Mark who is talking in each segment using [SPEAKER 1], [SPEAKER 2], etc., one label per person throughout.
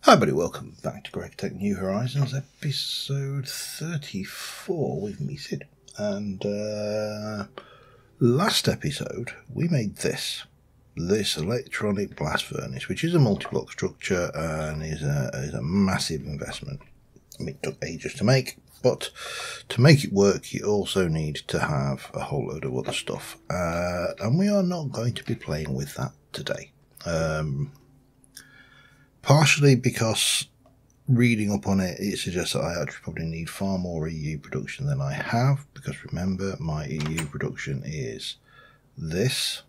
[SPEAKER 1] Hi everybody, welcome back to GregTech New Horizons, episode 34 with me, Sid. And last episode we made this electronic blast furnace, which is a multi-block structure and is a massive investment. I mean, it took ages to make, but to make it work you also need to have a whole load of other stuff, and we are not going to be playing with that today. Partially because reading up on it, it suggests that I actually probably need far more EU production than I have, because remember, my EU production is this,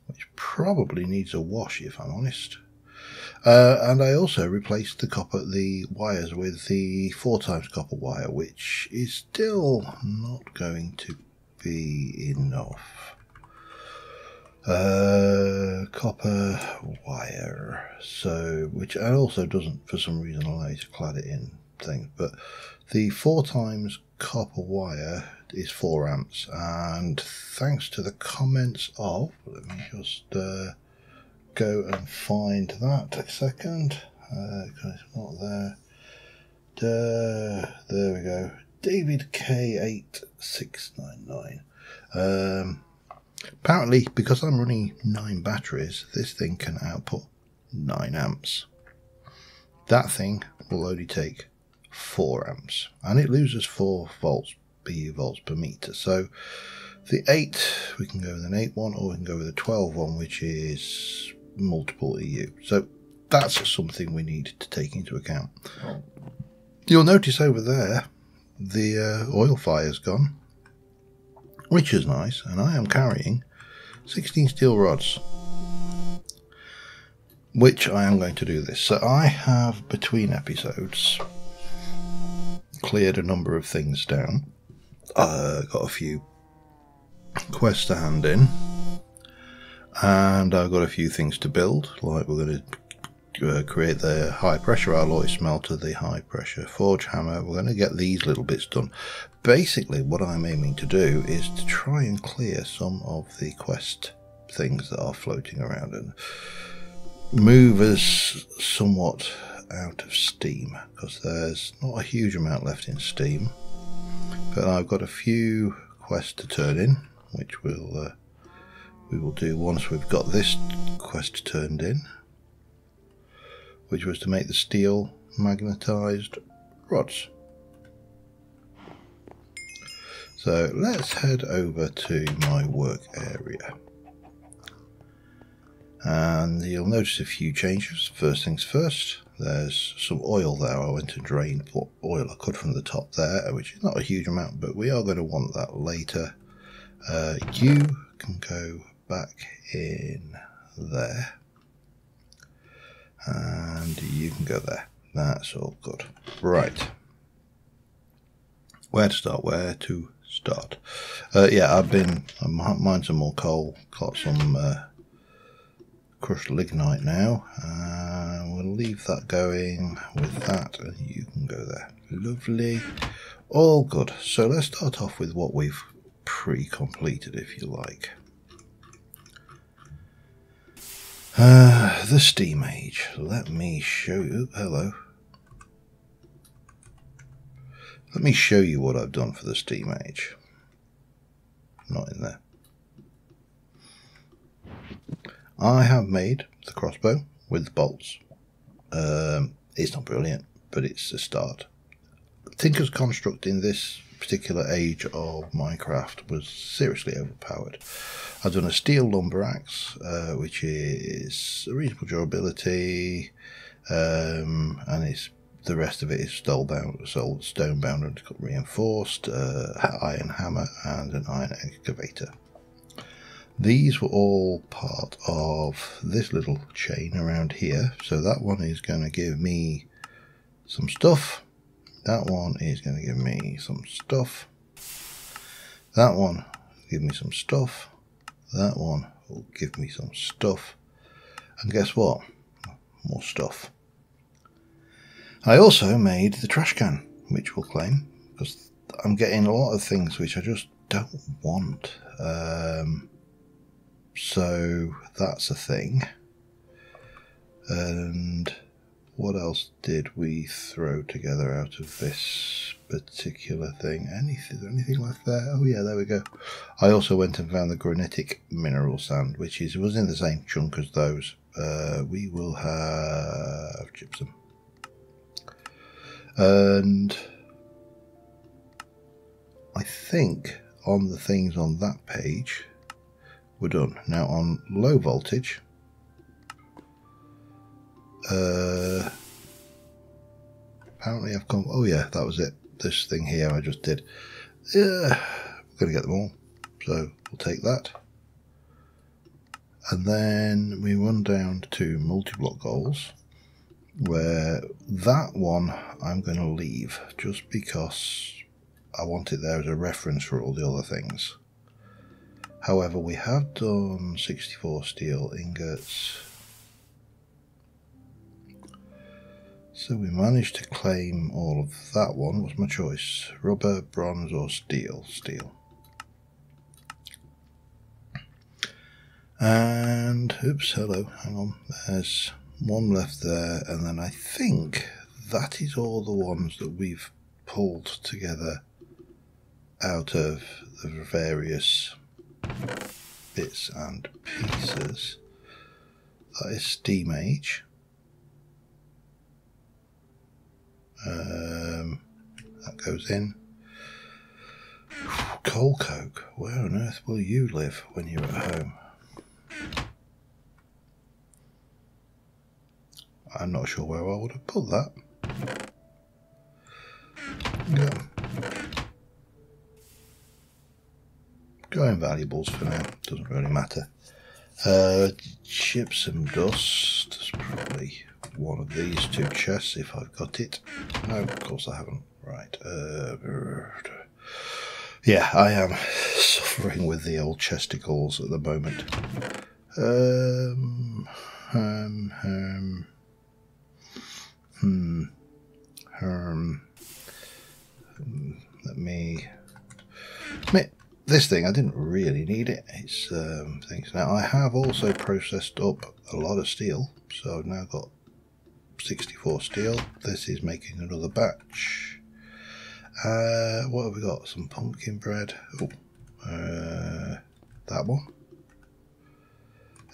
[SPEAKER 1] which probably needs a wash if I'm honest. And I also replaced the wires with the 4x copper wire, which is still not going to be enough. Copper wire, which also doesn't for some reason allow you to clad it in things, but the 4x copper wire is 4 amps, and thanks to the comments of, let me just go and find that a second, because it's not there. There we go, David K8699. Apparently, because I'm running 9 batteries, this thing can output 9 amps. That thing will only take 4 amps, and it loses 4 volts, PU volts per meter. So the 8, we can go with an 8 one, or we can go with a 12 one, which is multiple EU. So that's something we need to take into account. You'll notice over there the oil fire's gone, which is nice, and I am carrying 16 steel rods, which I am going to do this. So I have, between episodes, cleared a number of things down. Got a few quests to hand in, and I've got a few things to build, like we're going to create the high pressure alloy smelter, the high pressure forge hammer. We're going to get these little bits done. Basically what I'm aiming to do is to try and clear some of the quest things that are floating around and move us somewhat out of Steam, because there's not a huge amount left in Steam, but I've got a few quests to turn in, which we will do once we've got this quest turned in, which was to make the steel magnetized rods. So let's head over to my work area, and you'll notice a few changes. First things first, there's some oil there. I went and drained what oil I could from the top there, which is not a huge amount, but we are going to want that later. You can go back in there, and you can go there. That's all good. Right, where to start? Yeah, I've been mined some more coal, got some crushed lignite now, and we'll leave that going with that, and you can go there. Lovely, all good. So let's start off with what we've pre-completed, if you like. The steam age. Let me show you. Hello. Let me show you what I've done for the steam age. Not in there. I have made the crossbow with the bolts. It's not brilliant, but it's a start. Tinker's construct in this particular age of Minecraft was seriously overpowered. I've done a steel lumber axe, which is a reasonable durability, and the rest of it is stone bound and reinforced, iron hammer and an iron excavator. These were all part of this little chain around here. So that one is going to give me some stuff. That one is going to give me some stuff. That one will give me some stuff. That one will give me some stuff. And guess what? More stuff. I also made the trash can, which we'll claim, because I'm getting a lot of things which I just don't want. So that's a thing. And What else did we throw together out of this particular thing? Anything left there? Oh yeah, there we go. I also went and found the granitic mineral sand, which was in the same chunk as those. We will have gypsum. And I think on the things on that page, we're done. Now on low voltage, apparently I've come, oh yeah, that was it. This thing here I just did. Yeah, we're going to get them all. So we'll take that. And then we run down to multi-block goals, where that one I'm going to leave just because I want it there as a reference for all the other things. However, we have done 64 steel ingots. So we managed to claim all of that one. What's my choice? Rubber, bronze or steel? Steel. And, oops, hello, hang on. There's one left there, and then I think that is all the ones that we've pulled together out of the various bits and pieces. That is steam age. That goes in. Coal coke. Where on earth will you live when you're at home? I'm not sure where I would have put that. Go in valuables for now, doesn't really matter. Gypsum dust, there's probably one of these two chests if I've got it. No, of course I haven't. Right. Yeah, I am suffering with the old chesticles at the moment. Let me admit, this thing, I didn't really need it. It's things. Now, I have also processed up a lot of steel, so I've now got 64 steel. This is making another batch. What have we got? Some pumpkin bread. Oh, that one.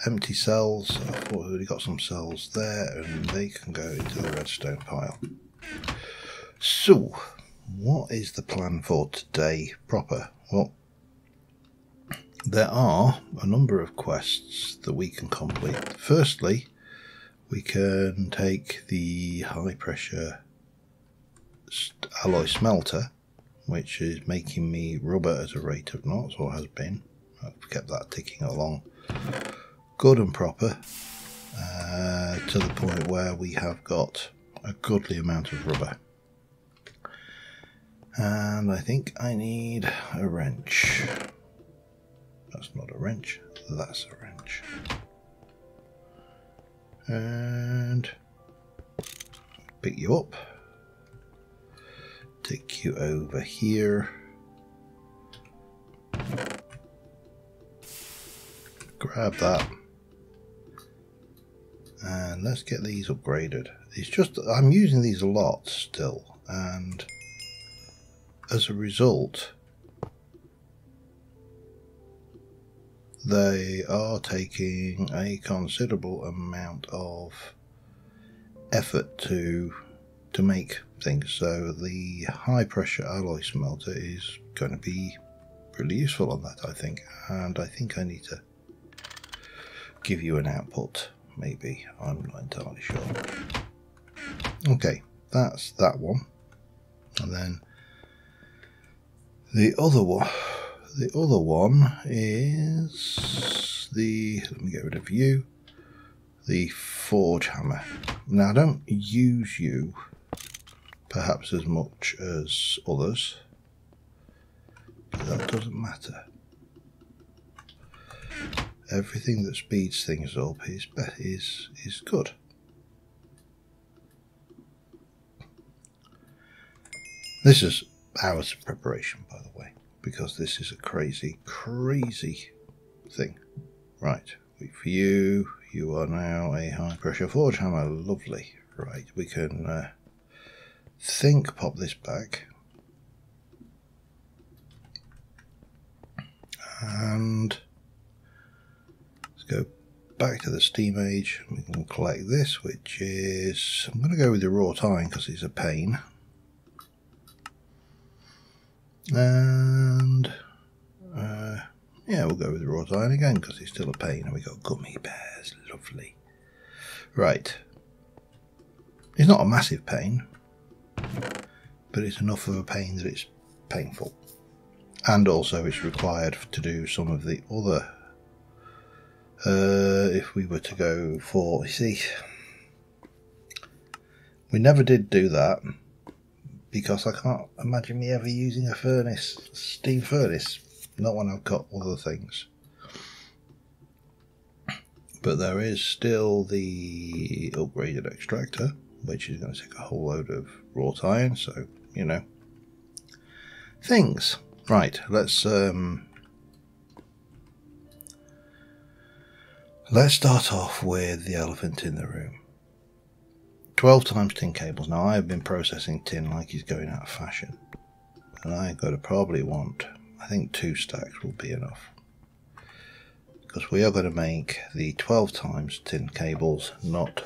[SPEAKER 1] Empty cells. I thought we already got some cells there, and they can go into the redstone pile. So, what is the plan for today proper? Well, there are a number of quests that we can complete. Firstly, we can take the high pressure alloy smelter, which is making me rubber at a rate of knots, or has been. I've kept that ticking along good and proper, to the point where we have got a goodly amount of rubber. And I think I need a wrench. That's not a wrench, that's a wrench. And pick you up, take you over here, grab that, and let's get these upgraded. It's just, I'm using these a lot still, and as a result, they are taking a considerable amount of effort to make things. So the high pressure alloy smelter is going to be really useful on that, I think. And I think I need to give you an output, maybe. I'm not entirely sure. Okay, that's that one. And then the other one is the, let me get rid of you, the forge hammer. Now I don't use you perhaps as much as others, but that doesn't matter. Everything that speeds things up is good. This is hours of preparation, by the way, because this is a crazy, crazy thing. Right, wait for you. You are now a high pressure forge hammer. Lovely. Right, we can pop this back. And let's go back to the steam age. We can collect this, which is, I'm going to go with the wrought iron because it's a pain. And yeah, we'll go with the wrought iron again because it's still a pain. And we got gummy bears, lovely. Right, it's not a massive pain, but it's enough of a pain that it's painful. And also it's required to do some of the other, if we were to go for, you see, we never did do that because I can't imagine me ever using a furnace, steam furnace, not when I've got other things. But there is still the upgraded extractor, which is going to take a whole load of wrought iron, so, you know, things. Right, let's start off with the elephant in the room. 12 times tin cables. Now, I have been processing tin like he's going out of fashion. And I've got to probably want, I think 2 stacks will be enough. Because we are going to make the 12 times tin cables, not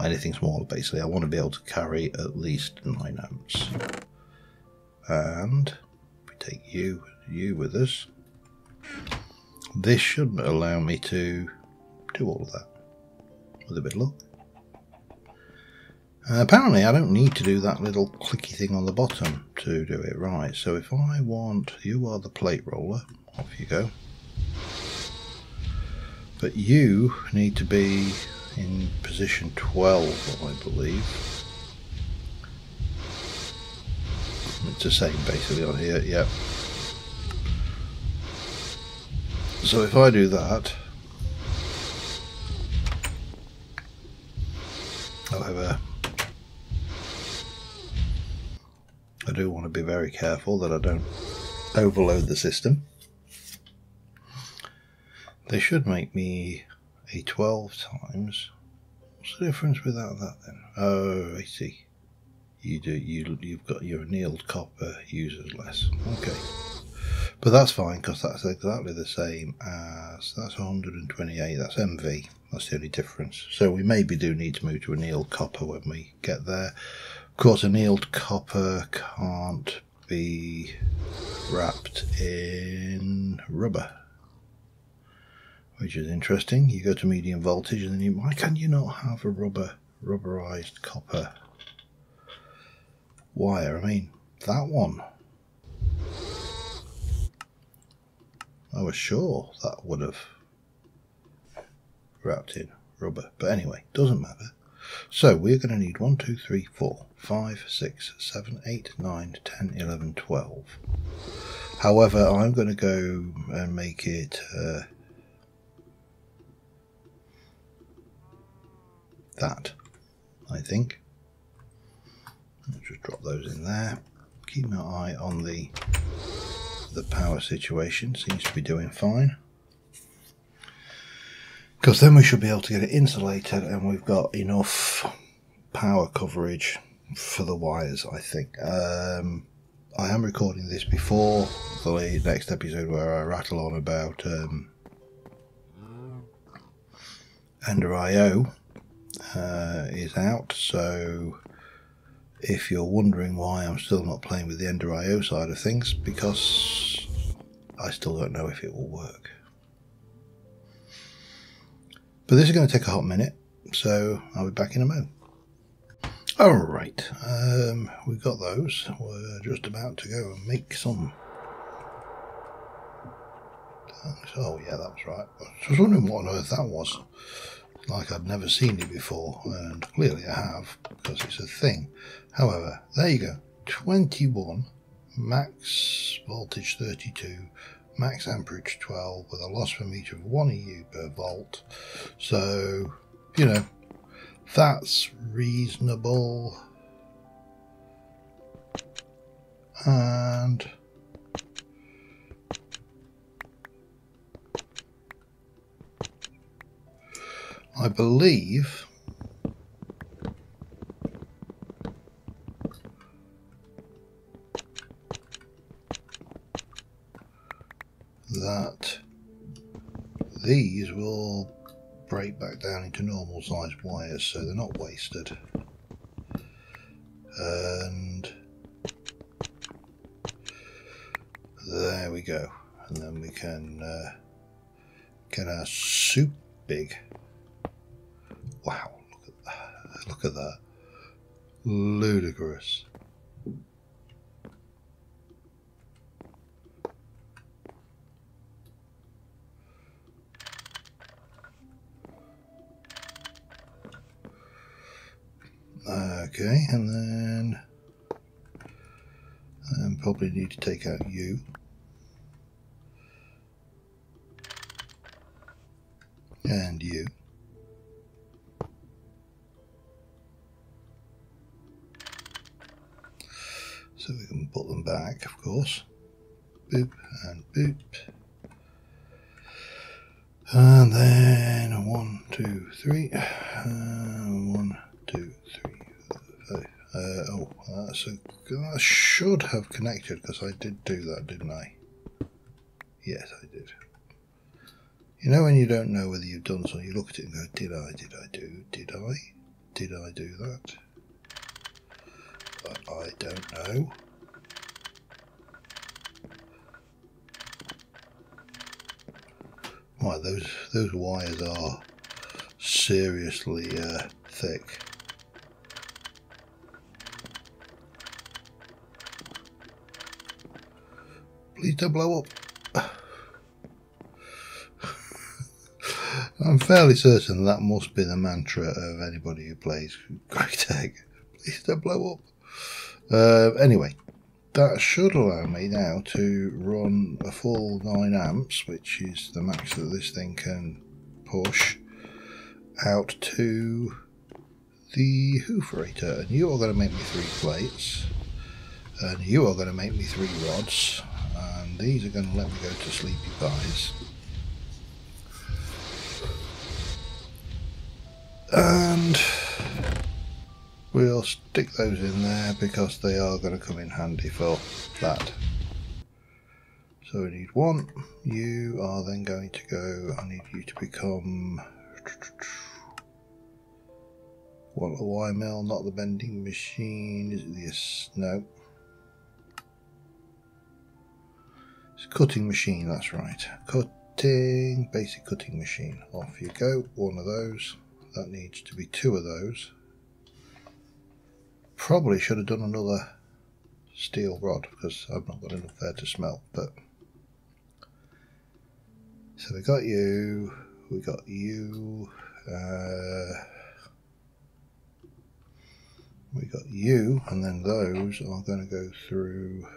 [SPEAKER 1] anything smaller, basically. I want to be able to carry at least 9 amps. And if we take you with us, this should allow me to do all of that with a bit of luck. Apparently I don't need to do that little clicky thing on the bottom to do it right. So if I want, you are the plate roller, off you go. But you need to be in position 12, I believe. It's the same basically on here, yeah. So if I do that, however, I do want to be very careful that I don't overload the system. They should make me a 12 times. What's the difference without that then? Oh, I see. You've got your annealed copper uses less. Okay, but that's fine because that's exactly the same as, that's 128. That's MV. That's the only difference. So we maybe do need to move to annealed copper when we get there. Of course, annealed copper can't be wrapped in rubber, which is interesting. You go to medium voltage, and then why can you not have a rubberized copper wire? I mean, that one, I was sure that would have wrapped in rubber, but anyway, doesn't matter. So we're going to need 1, 2, 3, 4, 5, 6, 7, 8, 9, 10, 11, 12. However, I'm going to go and make it that, I think. I'll just drop those in there. Keep my eye on the power situation. Seems to be doing fine. Because then we should be able to get it insulated, and we've got enough power coverage for the wires, I think. I am recording this before the next episode where I rattle on about Ender.io is out, so if you're wondering why I'm still not playing with the Ender.io side of things, because I still don't know if it will work. But this is going to take a hot minute, so I'll be back in a moment. Alright, we've got those. We're just about to go and make some. Oh yeah, that was right. I was wondering what on earth that was. Like I'd never seen it before, and clearly I have, because it's a thing. However, there you go. 21, max voltage 32, max amperage 12, with a loss per meter of 1 EU per volt. So, you know, that's reasonable. And I believe that these will break back down into normal sized wires, so they're not wasted. And there we go. And then we can get our soup big. Wow, look at that. Look at that. Ludicrous. Okay, and then probably need to take out you. And you. So we can put them back, of course. Boop and boop. And then 1, 2, 3. 1, 2, 3, 4, 5. That should have connected, because I did do that, didn't I? Yes, I did. You know when you don't know whether you've done something, you look at it and go, did I do that? But I don't know. Right, those wires are seriously thick. Please don't blow up. I'm fairly certain that must be the mantra of anybody who plays GregTech. Please don't blow up. Anyway, that should allow me now to run a full 9 amps, which is the max that this thing can push, out to the hooferator. And you are going to make me 3 plates, and you are going to make me 3 rods, and these are going to let me go to sleepy pies. And we'll stick those in there because they are going to come in handy for that. So we need 1. You are then going to go, I need you to become what, a wire mill, not the bending machine. Is it this? No. It's a cutting machine, that's right. Cutting, basic cutting machine. Off you go, 1 of those. That needs to be 2 of those. Probably should have done another steel rod because I've not got enough there to smelt, but so we got you, and then those are going to go through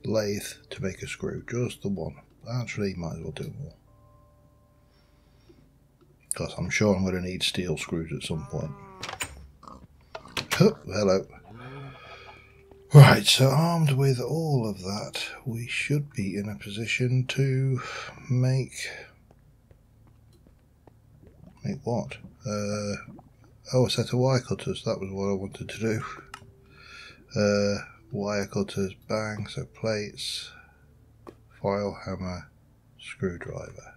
[SPEAKER 1] lathe to make a screw, just the 1. Actually, might as well do more, because I'm sure I'm going to need steel screws at some point. Oh, hello. Right, so armed with all of that, we should be in a position to make what? Oh, a set of wire cutters. That was what I wanted to do. Wire cutters, bang, so plates, file, hammer, screwdriver.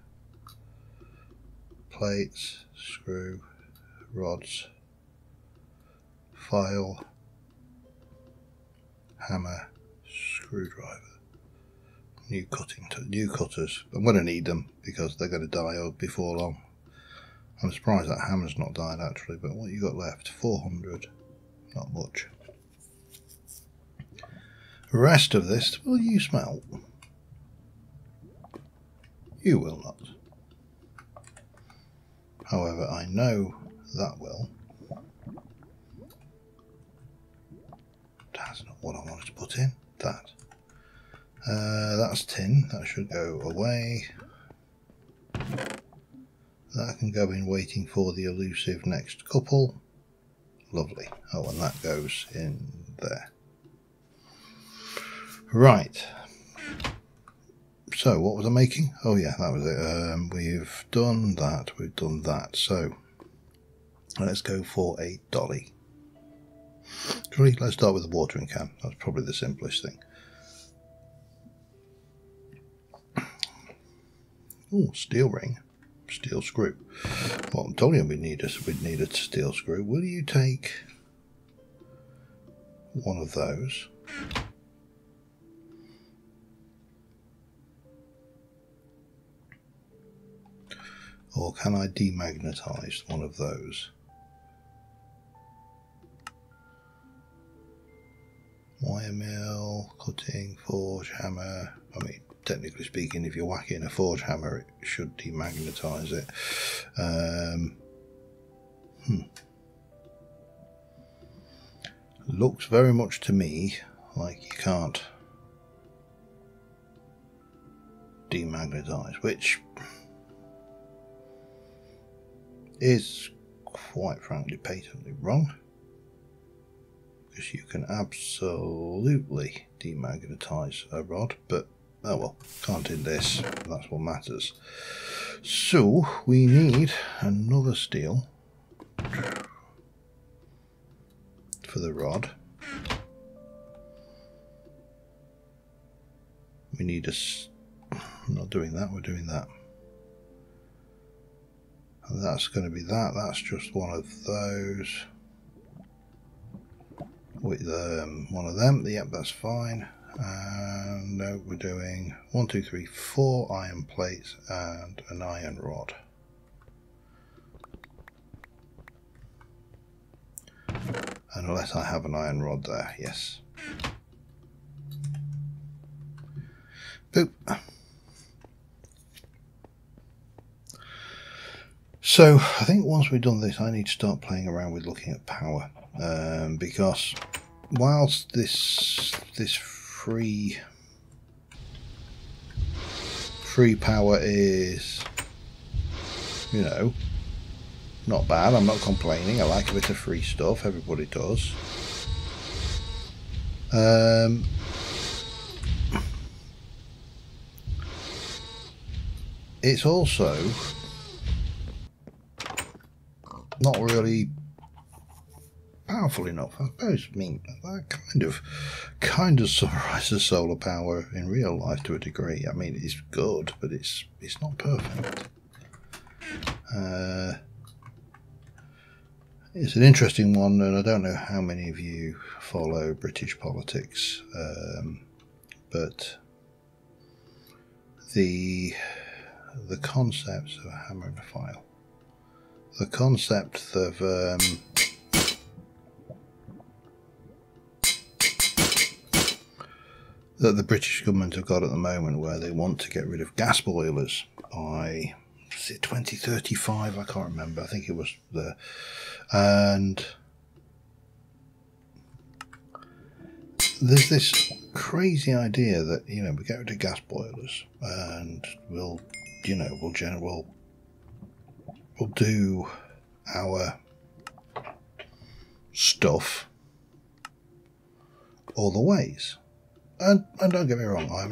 [SPEAKER 1] Plates, screw, rods, file, hammer, screwdriver. New cutters. I'm going to need them because they're going to die before long. I'm surprised that hammer's not died actually, but what you got left? 400. Not much. The rest of this, will you smelt? You will not. However, I know that will. That's not what I wanted to put in. That. That's tin. That should go away. That can go in waiting for the elusive next couple. Lovely. Oh, and that goes in there. Right. So, what was I making? Oh yeah, that was it. We've done that. We've done that. So, let's go for a dolly. Let's start with the watering can. That's probably the simplest thing. Oh, steel ring, steel screw. Well, I'm telling you, we'd need a steel screw. Will you take one of those? Or can I demagnetize one of those? Wire mill, cutting, forge, hammer. I mean, technically speaking, if you're whacking a forge hammer, it should demagnetize it. Looks very much to me like you can't demagnetize, which is quite frankly patently wrong, because you can absolutely demagnetize a rod, but oh well, can't in this. That's what matters. So we need another steel for the rod. We need I'm not doing that, we're doing that. And that's going to be that. That's just one of those. With one of them. Yep, that's fine. And no, we're doing 1, 2, 3, 4 iron plates and an iron rod. Unless I have an iron rod there, yes. Boop. So I think once we've done this, I need to start playing around with looking at power, because whilst this free power is, you know, not bad. I'm not complaining. I like a bit of free stuff. Everybody does. It's also not really powerful enough, I suppose. I mean, that kind of summarises solar power in real life to a degree. I mean, it's good, but it's not perfect. It's an interesting one, and I don't know how many of you follow British politics, but the concepts of a hammer and a file, the concept of that the British government have got at the moment, where they want to get rid of gas boilers by, is it 2035? I can't remember. I think it was the, and there's this crazy idea that, you know, we get rid of gas boilers and we'll do our stuff all the ways. And don't get me wrong, I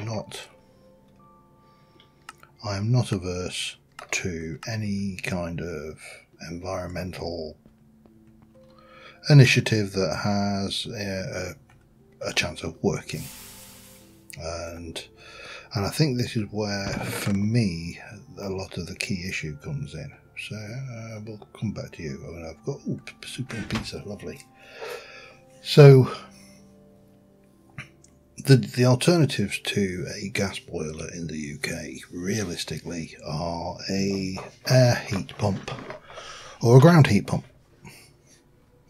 [SPEAKER 1] am not averse to any kind of environmental initiative that has a chance of working, and I think this is where, for me, a lot of the key issue comes in. So we'll come back to you. I mean, I've got super pizza, lovely. So the alternatives to a gas boiler in the UK, realistically, are a air heat pump or a ground heat pump.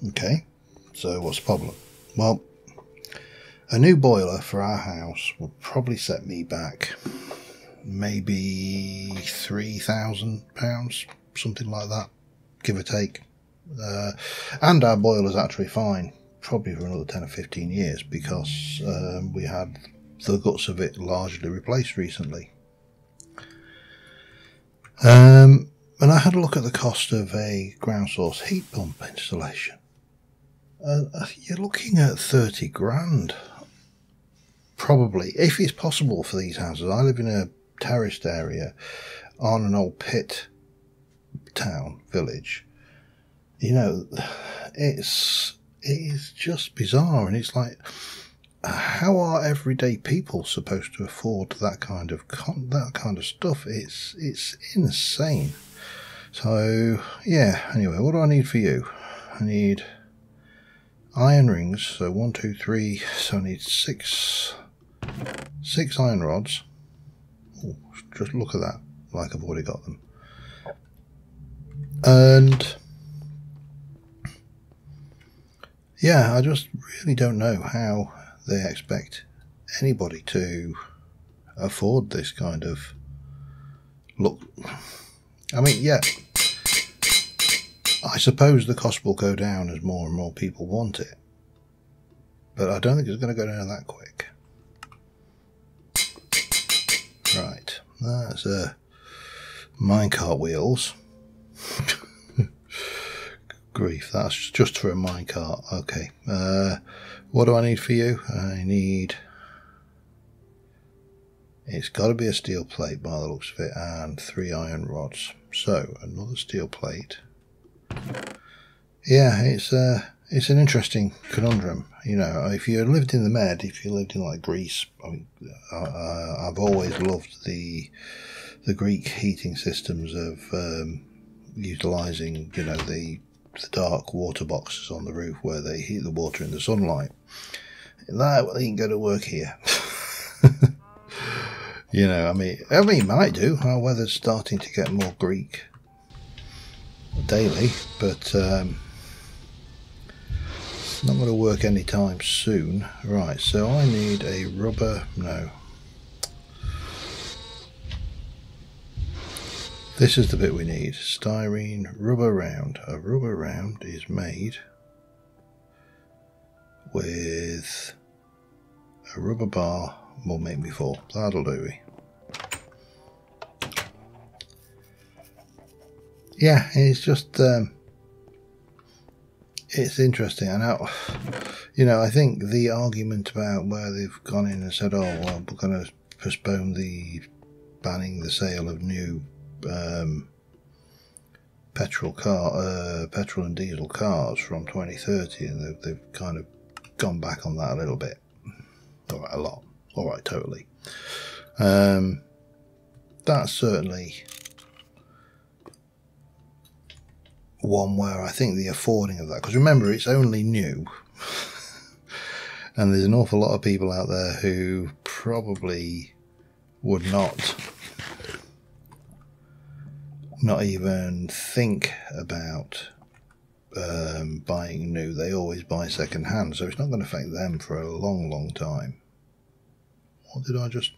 [SPEAKER 1] Okay, so what's the problem? Well, a new boiler for our house will probably set me back maybe £3,000, something like that, give or take. And our boiler's actually fine, probably for another 10 or 15 years, because we had the guts of it largely replaced recently. And I had a look at the cost of a ground source heat pump installation. You're looking at 30 grand. Probably, if it's possible for these houses. I live in a terraced area on an old pit town village. You know, it's is just bizarre, and it's like, how are everyday people supposed to afford that kind of stuff? It's insane. So yeah. Anyway, what do I need for you? I need iron rings. So 1, 2, 3. So I need six iron rods. Ooh, just look at that. Like I've already got them. And yeah, I just really don't know how they expect anybody to afford this kind of look. I mean, yeah, I suppose the cost will go down as more and more people want it, but I don't think it's going to go down that quick. Right, that's minecart wheels. Grief, that's just for a minecart. Okay, what do I need for you? I need... It's got to be a steel plate by the looks of it, and 3 iron rods. So, another steel plate. Yeah, it's an interesting conundrum. You know, if you lived in the Med, if you lived in like Greece, I mean, I've always loved the Greek heating systems of utilising, you know, the dark water boxes on the roof where they heat the water in the sunlight. That ain't going to work here. You know, I mean, it might do. Our weather's starting to get more Greek daily, but it's not going to work anytime soon. Right, so I need a rubber... No. This is the bit we need. Styrene rubber round. A rubber round is made with a rubber bar. Will make me 4. That'll do. Yeah, it's just it's interesting. And now, you know, I think the argument about where they've gone in and said, "Oh, well, we're going to postpone the banning the sale of new petrol and diesel cars from 2030," and they've kind of gone back on that a little bit. All right, a lot. All right, totally. That's certainly one where I think the affording of that, because remember, it's only new, and there's an awful lot of people out there who probably would not even think about buying new. They always buy second hand, so it's not going to affect them for a long time. What did I just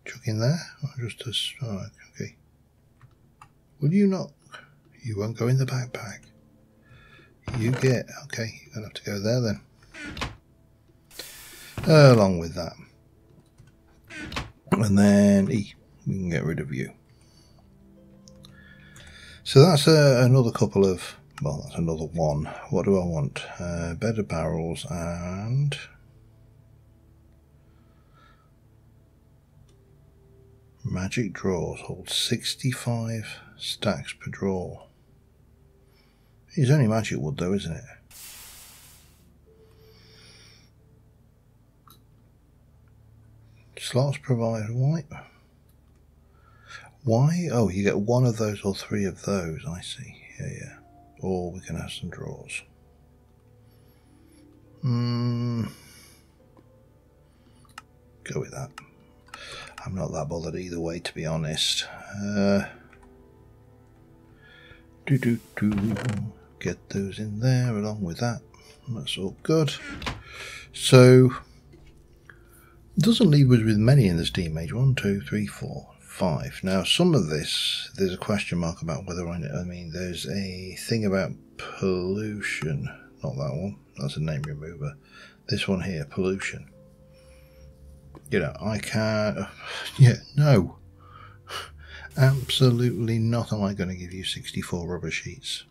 [SPEAKER 1] chuck in there? Alright, okay. Will you not? You won't go in the backpack. You get... Okay, you're going to have to go there then. Along with that. And then E. We can get rid of you. So that's another couple of... Well, that's another one. What do I want? Bed of barrels and... Magic drawers hold 65 stacks per drawer. It's only magic wood though, isn't it? Slots provide white. Why? Oh, you get 1 of those or 3 of those. I see. Yeah. Or we can have some drawers. Go with that. I'm not that bothered either way, to be honest. Get those in there along with that. That's all good. So, it doesn't leave us with many in the steam age. 1, 2, 3, 4, 5. Now, some of this, there's a question mark about whether I mean, there's a thing about pollution. Not that one. That's a name remover. This one here, pollution. You know, I can't... Yeah, no. Absolutely not am I going to give you 64 rubber sheets.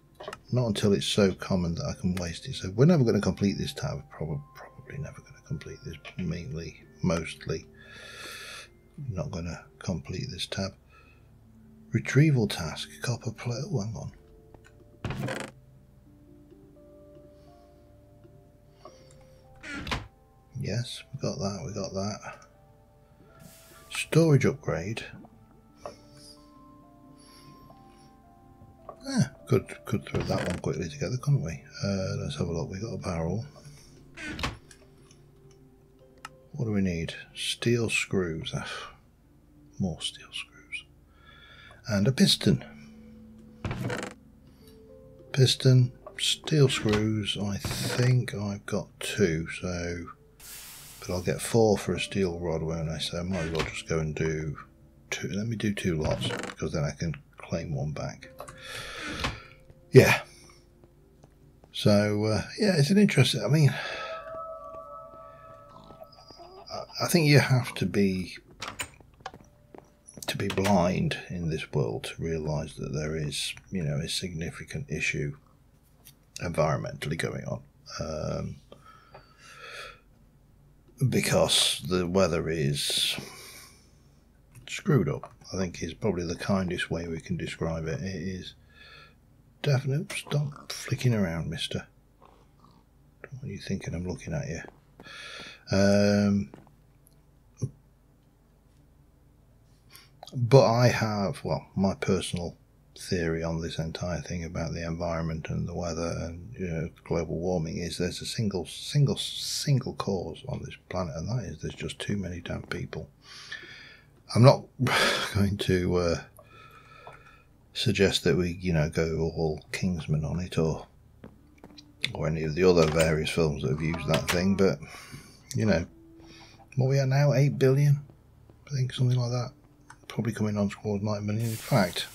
[SPEAKER 1] Not until it's so common that I can waste it. So we're never going to complete this tab. Probably never going to complete this. Mostly not going to complete this tab. Retrieval task. Copper plate. Oh, hang on. Yes, we got that, we got that. Storage upgrade. Could throw that one quickly together, couldn't we? Let's have a look. We got a barrel. What do we need? Steel screws. More steel screws. And a piston. Piston, steel screws. I think I've got 2, so... But I'll get 4 for a steel rod, won't I? So I might as well just go and do 2. Let me do 2 lots, because then I can claim 1 back. Yeah. So, yeah, it's an interesting... I mean... I think you have to be blind in this world to realise that there is, you know, a significant issue environmentally going on, because the weather is screwed up. I think is probably the kindest way we can describe it. It is definitely. Stop flicking around, mister. What are you thinking? I'm looking at you. But I have, well, my personal theory on this entire thing about the environment and the weather and, you know, global warming is there's a single cause on this planet, and that is there's just too many damn people. I'm not going to suggest that we, you know, go all Kingsman on it or any of the other various films that have used that thing, but, you know, what we are now, 8 billion, I think, something like that. Probably coming on towards 9 million. In fact,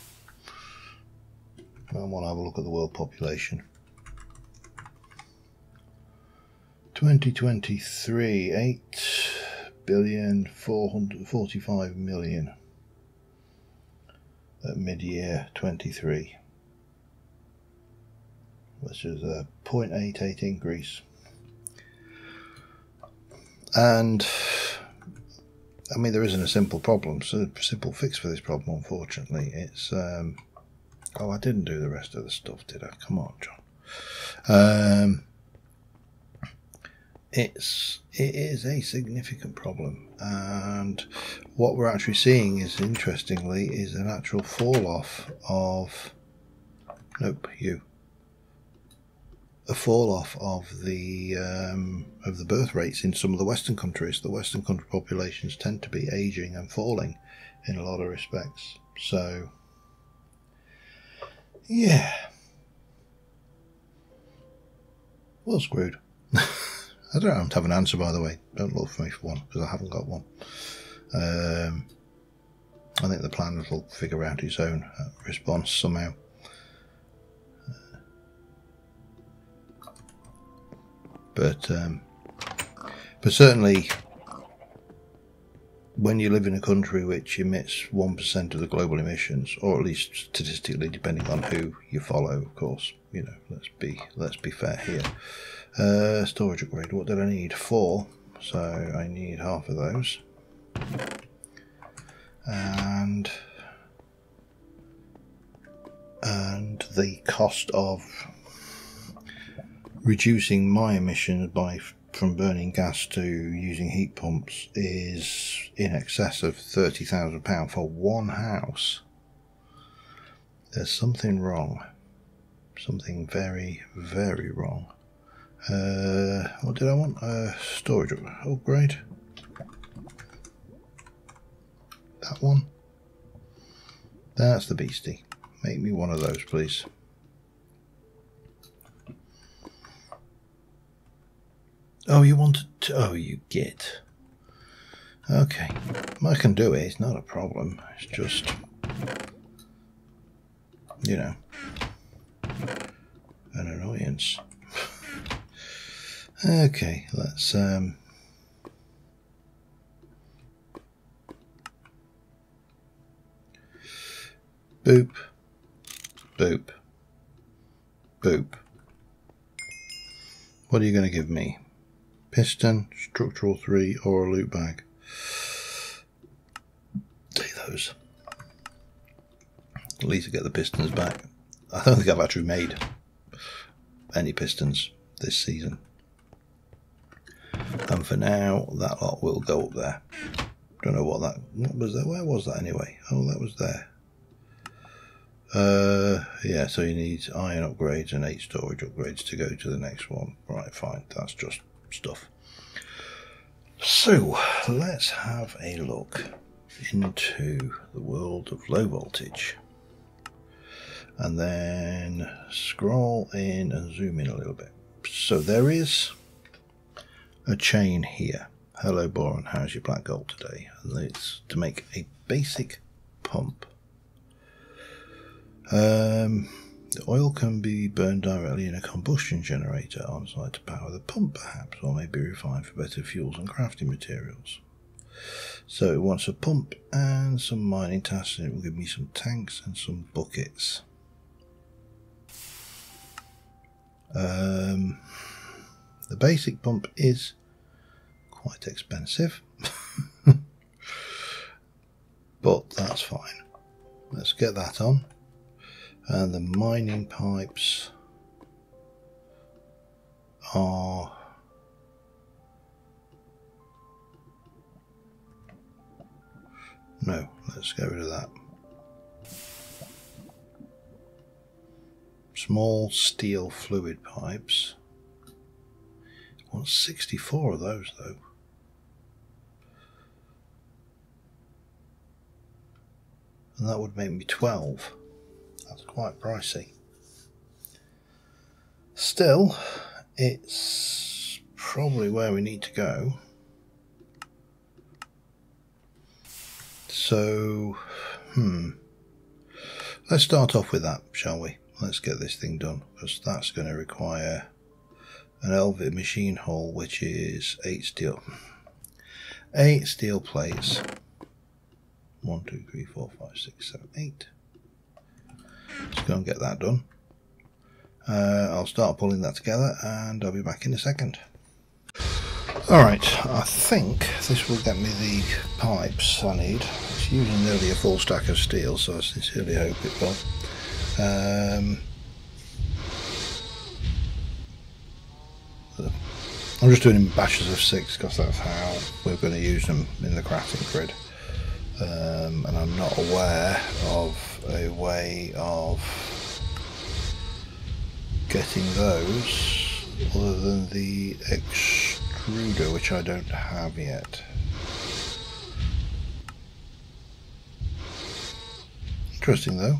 [SPEAKER 1] I want to have a look at the world population. 2023, 8,445,000,000 at mid-year 23, which is a 0.88 increase. And I mean, there isn't a simple problem, so a simple fix for this problem, unfortunately. It's, oh, I didn't do the rest of the stuff, did I? Come on, John. It is a significant problem, and what we're actually seeing is, interestingly, is an actual fall off of, a fall off of the birth rates in some of the Western countries. The Western country populations tend to be aging and falling in a lot of respects. So, yeah, well screwed. I don't have an answer, by the way. Don't look for me for one, because I haven't got one. I think the planet will figure out its own response somehow. But certainly, when you live in a country which emits 1% of the global emissions, or at least statistically, depending on who you follow, of course, you know, let's be fair here. Storage upgrade. What did I need? 4. So I need half of those. And the cost of reducing my emissions from burning gas to using heat pumps is in excess of £30,000 for one house. There's something wrong. Something very, very wrong. What did I want? Storage upgrade. That one. That's the beastie. Make me one of those, please. Oh, you wanted to... Oh, you git. Okay. I can do it. It's not a problem. It's just... you know... an annoyance. Okay, let's... boop. Boop. Boop. What are you going to give me? Piston, structural 3, or a loot bag? Take those. At least I get the pistons back. I don't think I've actually made any pistons this season. I And for now, that lot will go up there. Don't know what was that? Where was that anyway? Oh, that was there. Yeah, so you need iron upgrades and 8 storage upgrades to go to the next one. Right, fine, that's just stuff. So, let's have a look into the world of low voltage. And then scroll in and zoom in a little bit. So there is a chain here. Hello Boron, how's your black gold today? And it's to make a basic pump. The oil can be burned directly in a combustion generator on site to power the pump perhaps, or may be refined for better fuels and crafting materials. So it wants a pump and some mining tasks, and it will give me some tanks and some buckets. The basic pump is quite expensive, but that's fine. Let's get that on. And the mining pipes are no, let's get rid of that. Small steel fluid pipes. I want 64 of those though. And that would make me 12. That's quite pricey. Still, it's probably where we need to go. So, let's start off with that, shall we? Let's get this thing done, because that's going to require an Elvit machine hull, which is 8 steel plates. 1, 2, 3, 4, 5, 6, 7, 8. Let's go and get that done. I'll start pulling that together and I'll be back in a second. Alright, I think this will get me the pipes I need. It's using nearly a full stack of steel, so I sincerely hope it will. I'm just doing in batches of 6 because that's how we're going to use them in the crafting grid. And I'm not aware of a way of getting those other than the extruder, which I don't have yet. Interesting though.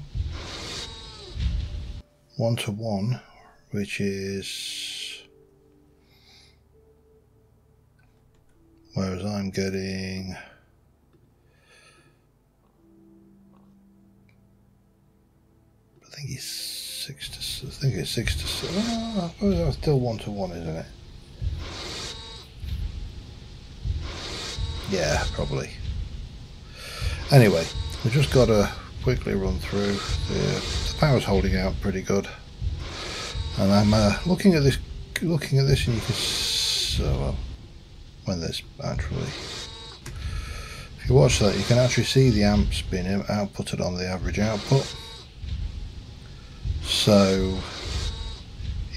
[SPEAKER 1] 1-to-1, which is, whereas I'm getting I think it's 6 to 7. Oh, I suppose that's still 1-to-1, isn't it? Yeah, probably. Anyway, we've just got to quickly run through. The power's holding out pretty good, and I'm looking at this, and you can so when this actually, if you watch that, you can actually see the amps being outputted on the average output. So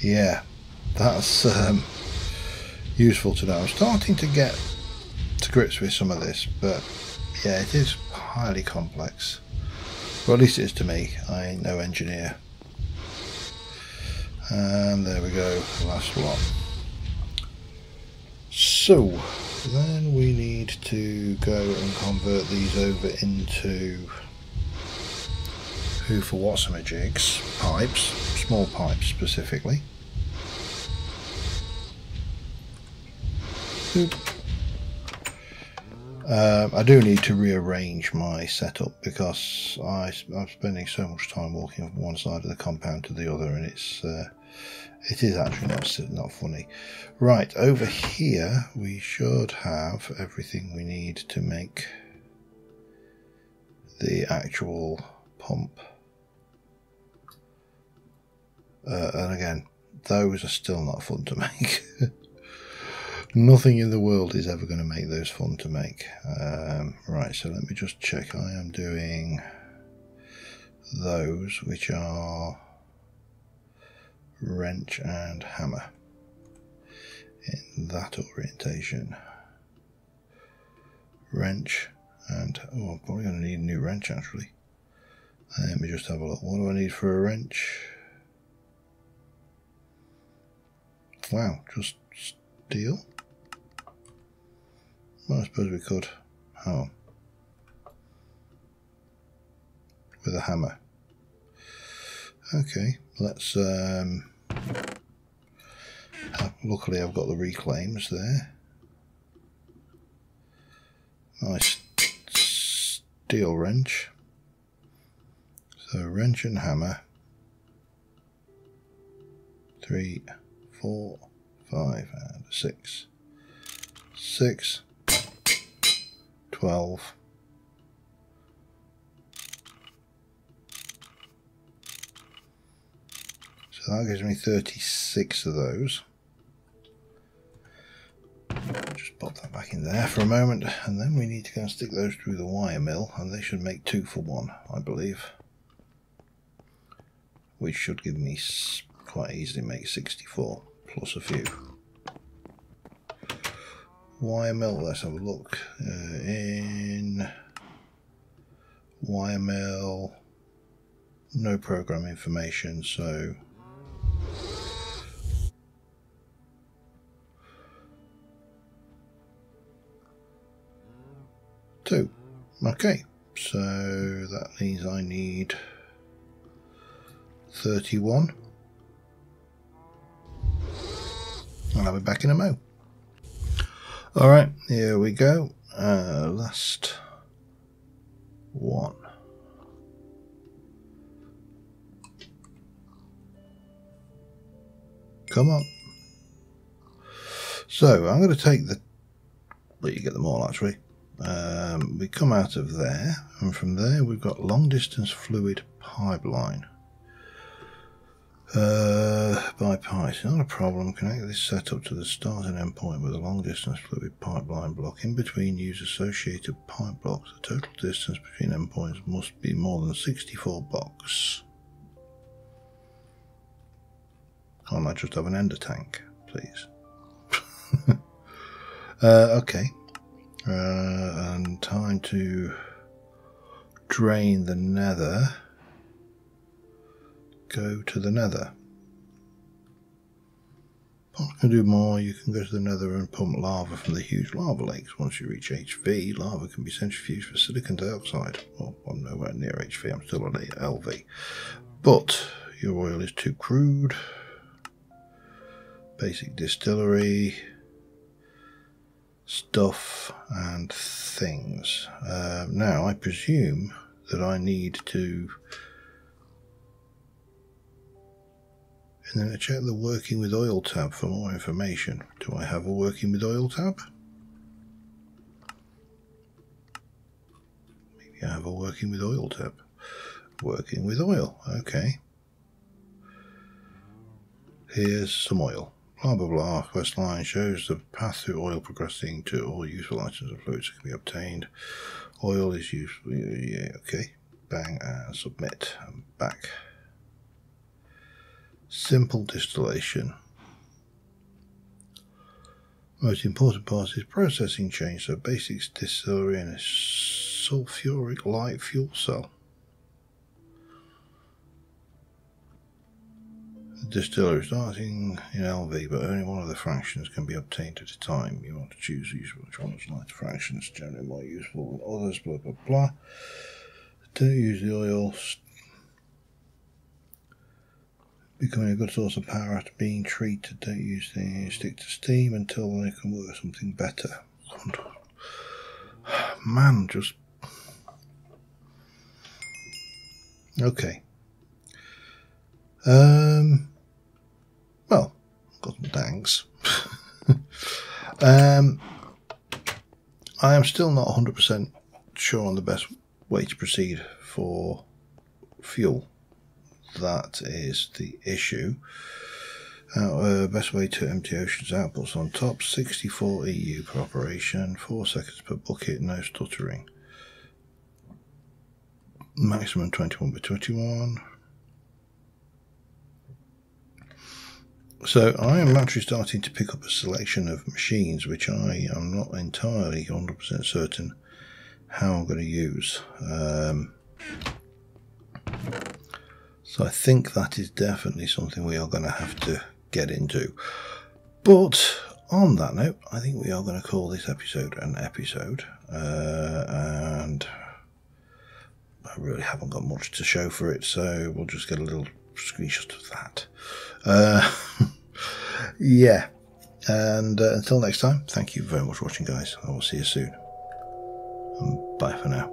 [SPEAKER 1] yeah, that's useful to know. I'm starting to get to grips with some of this, but yeah, it is highly complex. Well, at least it is to me. I ain't no engineer. And there we go, last one. So then we need to go and convert these over into who for whatsamajigs pipes, small pipes specifically. I do need to rearrange my setup because I'm spending so much time walking from one side of the compound to the other, and it is actually not funny. Right, over here we should have everything we need to make the actual pump. And again, those are still not fun to make. Nothing in the world is ever going to make those fun to make. Right, so let me just check. I am doing those, which are wrench and hammer. in that orientation. Wrench, and oh, I'm probably going to need a new wrench actually. Let me just have a look. What do I need for a wrench? Wow, just steel? Well, I suppose we could. Oh. With a hammer. Okay, let's luckily I've got the reclaims there. Nice steel wrench. So wrench and hammer. 3, 4, 5 and 6. 6, 12. So that gives me 36 of those. Just pop that back in there for a moment, and then we need to go and stick those through the wire mill, and they should make 2 for 1, I believe. Which should give me quite easily make 64 plus a few. Wire mill, let's have a look. In wire mill, no program information, so two. Okay, so that means I need 31. And I'll be back in a mo. Alright, here we go. Last one. Come on. So I'm going to take the... Well, you get them all actually. We come out of there, and from there we've got long distance fluid pipeline. By pipe, not a problem. Connect this setup to the start and end point with a long distance fluid pipeline block. In between, use associated pipe blocks. The total distance between endpoints must be more than 64 blocks. Can't I just have an ender tank, please? Okay. And time to drain the nether. Go to the nether. You can do more. You can go to the nether and pump lava from the huge lava lakes. Once you reach HV, lava can be centrifuged for silicon dioxide. Well, I'm nowhere near HV, I'm still on LV. But your oil is too crude. Basic distillery. Stuff and things. Now, I presume that I need to... And then I check the working with oil tab for more information. Do I have a working with oil tab? Maybe I have a working with oil tab. Working with oil, okay. Here's some oil. Blah blah blah. Quest line shows the path through oil progressing to all useful items and fluids that can be obtained. Oil is useful. Yeah, okay. Bang and submit. I'm back. Simple distillation. Most important part is processing change, so basics distillery and a sulfuric light fuel cell. The distillery starting in LV, but only one of the fractions can be obtained at a time. You want to choose which one is lighter fractions, generally more useful than others, blah blah blah. Don't use the oil. Becoming a good source of power after being treated. Don't use things. Stick to steam until they can work something better. Man, just... Okay. Well, got some thanks. I am still not 100% sure on the best way to proceed for fuel. That is the issue. Best way to empty ocean's outputs on top, 64 EU per operation, 4 seconds per bucket, no stuttering. Maximum 21 by 21. So I am actually starting to pick up a selection of machines which I am not entirely 100% certain how I'm going to use. So I think that is definitely something we are going to have to get into. But on that note, I think we are going to call this episode an episode. And I really haven't got much to show for it, so we'll just get a little screenshot of that. Yeah, and until next time, thank you very much for watching, guys. I will see you soon, and bye for now.